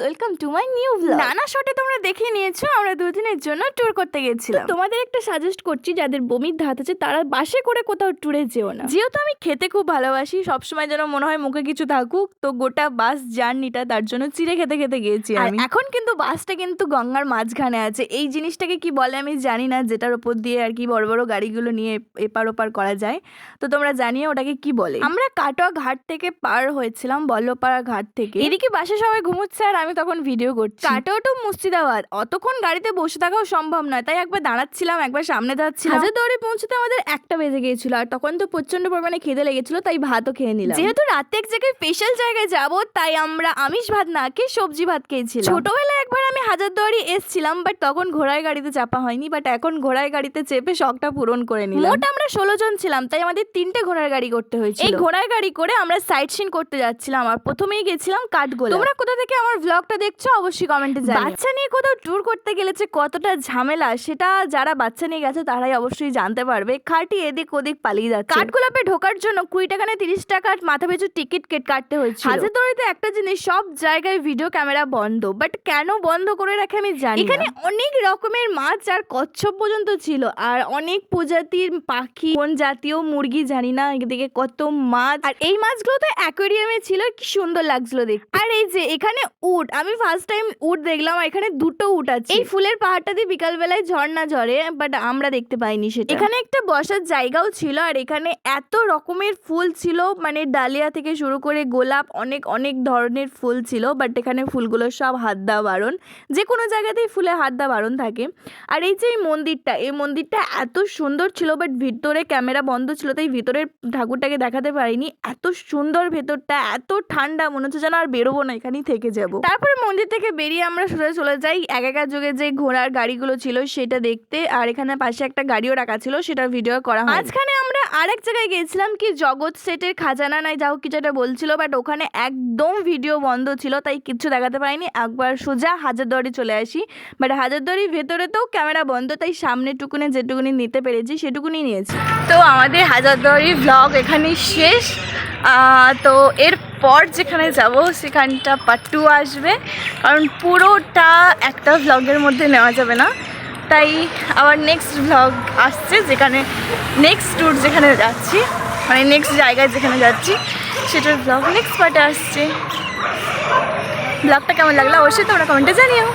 Welcome to my new blog. নানা শটে তোমরা দেখে নিয়েছো আমরা দুদিনের জন্য ট্যুর করতে গেছিলাম। তোমাদের একটা সাজেস্ট করছি, যাদের বমির ধাত আছে তারা বাসে করে কোথাও ট্যুরে যেও না। যেহেতু আমি খেতে খুব ভালোবাসি, সবসময় যেন মনে হয় মুখে কিছু থাকুক, তো গোটা বাস জার্নিটা তার জন্য চিড়ে খেতে খেতে গিয়েছি আমি। এখন কিন্তু বাসটা কিন্তু গঙ্গার মাঝখানে আছে। এই জিনিসটাকে কি বলে আমি জানি না, যেটার উপর দিয়ে আর কি বড় বড় গাড়িগুলো নিয়ে এপার ওপার করা যায়। তো তোমরা জানিয়ে ওটাকে কি বলে। আমরা কাটোয়া ঘাট থেকে পার হয়েছিলাম, বল্লপাড়া ঘাট থেকে। এদিকে বাসে সবাই ঘুমোচ্ছে আর আমি তখন ভিডিও করছি। কাটোয়া টু মুর্শিদাবাদ অতক্ষণ গাড়িতে বসে থাকাও সম্ভব নয়, তাই একবার দাঁড়াচ্ছিলাম, একবার সামনে যাচ্ছিলাম। হাজারদুয়ারি পৌঁছতে আমাদের 1টা বেজে গিয়েছিল, আর তখন তো প্রচন্ড পরিমাণে খিদে লেগেছিল, তাই ভাতও খেয়ে নিলাম। যেহেতু রাতে এক জায়গায় স্পেশাল জায়গায় যাবো, তাই আমরা আমিষ ভাত না খেয়ে সবজি ভাত খেয়েছিলাম। ছোটবেলায় একবার আমি হাজারদুয়ারি এসেছিলাম, বাট তখন ঘোড়ায় গাড়িতে চাপা হয়নি, বাট এখন ঘোড়ায় গাড়িতে চেপে শখটা পূরণ করে নিলাম। মোট আমরা 16 জন ছিলাম, তাই আমাদের 3টে ঘোড়ার গাড়ি করতে হয়েছিল। এই ঘোড়ার গাড়ি করে আমরা সাইট সিন করতে যাচ্ছিলাম, আর প্রথমেই গেছিলাম কাঠগোলা। তোমরা কোথা থেকে আমার ব্লগটা দেখছো অবশ্যই কমেন্টে জানিও। বাচ্চা নিয়ে কোথাও ট্যুর করতে গেলে যে কতটা ঝামেলা, সেটা যারা বাচ্চা নিয়ে গেছে তারাই অবশ্যই জানতে পারবে। খাটি এদিক ওদিক পালিয়ে যাচ্ছে। কাঠগোলাপে ঢোকার জন্য 20 টাকা না 30 টাকা মাথা পিছু টিকিট কাটতে হয়েছিল। হাজারদুয়ারিতে একটা জিনিস, সব জায়গায় ভিডিও ক্যামেরা বন্ধ, বাট কেন বন্ধ করে রাখে আমি জানি না। এখানে অনেক রকমের মাছ আর কচ্ছপ পর্যন্ত ছিল, আর অনেক প্রজাতির পাখি, কোন জাতীয় মুরগি জানি না, এদিকে কত মাছ। আর এই মাছগুলো তো অ্যাকোয়ারিয়ামে ছিল, কি সুন্দর লাগছিল দেখতে। আর এই যে এখানে উট, আমি ফার্স্ট টাইম উট দেখলাম, এখানে 2টো উট আছে। এই ফুলের পাহাড়টা দিয়ে বিকাল বেলায় ঝর্ণা ঝরে, বাট আমরা দেখতে পাইনি সেটা। এখানে একটা বসার জায়গাও ছিল, আর এখানে এত রকমের ফুল ছিল, মানে ডালিয়া থেকে শুরু করে গোলাপ, অনেক অনেক ধরনের ফুল ছিল, বাট এখানে ফুলগুলো সব হাত দেওয়া বারণ। যে কোনো জায়গাতেই ফুলে হাত দেওয়া বারণ থাকে। আর এই যে এই মন্দিরটা এত সুন্দর ছিল, বাট ভিতরে ক্যামেরা বন্ধ ছিল, তাই ভিতরের ঠাকুরটাকে দেখাতে পারিনি। এত সুন্দর ভেতরটা, এত ঠান্ডা, মনে হচ্ছে যেন আর বেরোবো না, এখানেই থেকে যাবো। তারপরে মন্দির থেকে বেরিয়ে আমরা সোজা চলে যাই আগেকার যুগে যে ঘোড়ার গাড়িগুলো ছিল সেটা দেখতে, আর এখানে পাশে একটা গাড়িও রাখা ছিল, সেটার ভিডিও করা হয়। মাঝখানে আমরা আরেক জায়গায় গিয়েছিলাম, কি জগৎ সেটের খাজানা নাই যাও কিছু একটা বলছিল, বাট ওখানে একদম ভিডিও বন্ধ ছিল, তাই কিছু দেখাতে পারিনি। একবার সোজা হাজারদুয়ারি চলে আসি, বাট হাজারদুয়ারির ভেতরে তো ক্যামেরা বন্ধ, তাই সামনে টুকুনে যেটুকুনি নিতে পেরেছি সেটুকুনি নিয়েছি। তো আমাদের হাজারদুয়ারি ব্লগ এখানেই শেষ। তো এরপর যেখানে যাব সেখানটা পার্ট 2 আসবে, কারণ পুরোটা একটা ব্লগের মধ্যে নেওয়া যাবে না, তাই আবার নেক্সট ব্লগ আসছে, যেখানে নেক্সট ট্যুর যেখানে যাচ্ছি, মানে নেক্সট জায়গায় যেখানে যাচ্ছি সেটার ব্লগ নেক্সট পার্টে আসছে। ব্লগটা কেমন লাগলো অবশ্যই তোমরা কমেন্টে জানিও।